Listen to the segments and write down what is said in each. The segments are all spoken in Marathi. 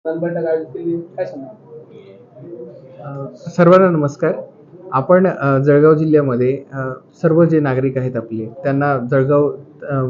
बैठक आयोजित केली, काय सांगणार? सर्वांना नमस्कार. आपण जळगाव जिल्ह्यामध्ये सर्व जे नागरिक आहेत आपले त्यांना जळगाव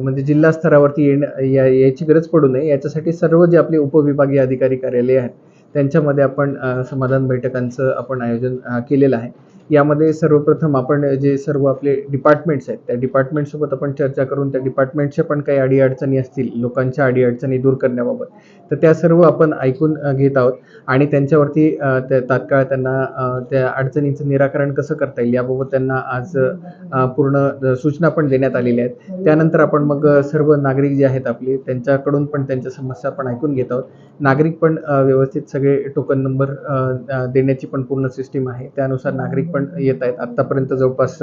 म्हणजे जिल्हा स्तरावरती यायची गरज पडू नये याच्यासाठी सर्व जे आपले उपविभागीय अधिकारी कार्यालय आहेत त्यांच्यामध्ये आपण समाधान बैठकांचं आपण आयोजन केलेलं आहे. यामध्ये सर्वप्रथम आपण जे सर्व आपले डिपार्टमेंट्स आहेत त्या डिपार्टमेंटसोबत आपण चर्चा करून त्या डिपार्टमेंटच्या पण काही अडीअडचणी असतील, लोकांच्या अडीअडचणी दूर करण्याबाबत, तर त्या सर्व आपण ऐकून घेत आहोत आणि त्यांच्यावरती तात्काळ त्यांना त्या अडचणींचं निराकरण कसं करता येईल याबाबत त्यांना आज पूर्ण सूचना पण देण्यात आलेल्या आहेत. त्यानंतर आपण मग सर्व नागरिक जे आहेत आपले त्यांच्याकडून पण त्यांच्या समस्या पण ऐकून घेत आहोत. नागरिक पण व्यवस्थित सगळे टोकन नंबर देण्याची पण पूर्ण सिस्टीम आहे. त्यानुसार नागरिक पण येत आहेत. आत्तापर्यंत जवळपास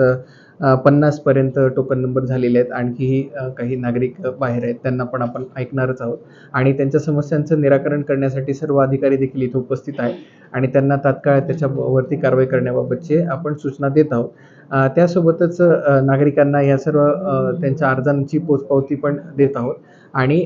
50 पर्यंत टोकन नंबर झालेले आहेत. आणखीही काही नागरिक बाहेर आहेत, त्यांना पण आपण ऐकणारच आहोत आणि त्यांच्या समस्यांचं निराकरण करण्यासाठी सर्व अधिकारी देखील इथे उपस्थित आहेत आणि त्यांना तात्काळ त्याच्यावरती कारवाई करण्याबाबतचे आपण सूचना देत आहोत. त्यासोबतच नागरिकांना या सर्व त्यांच्या अर्जांची पोचपावती पण देत आहोत आणि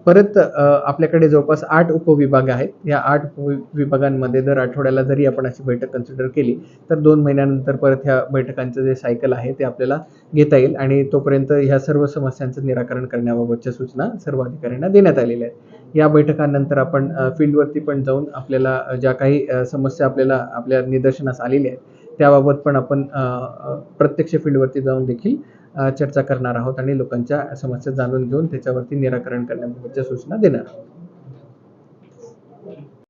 परत आपल्याकडे जवळपास 8 उपविभाग आहेत. या 8 उपविभागांमध्ये दर आठवड्याला जरी आपण अशी बैठक कन्सिडर केली तर 2 महिन्यानंतर परत ह्या बैठकांचं जे सायकल आहे ते आपल्याला घेता येईल आणि तोपर्यंत ह्या सर्व समस्यांचं निराकरण करण्याबाबतच्या सूचना सर्व अधिकाऱ्यांना देण्यात आलेल्या आहेत. या बैठकांनंतर आपण फील्डवरती पण जाऊन आपल्याला ज्या काही समस्या आपल्या निदर्शनास आलेल्या आहेत त्याबाबत पण आपण प्रत्यक्ष फील्डवरती जाऊन देखील चर्चा करणार आहोत आणि लोकांच्या समस्या जाणून घेऊन त्याच्यावरती निराकरण करण्याबाबतच्या सूचना देणार आहोत.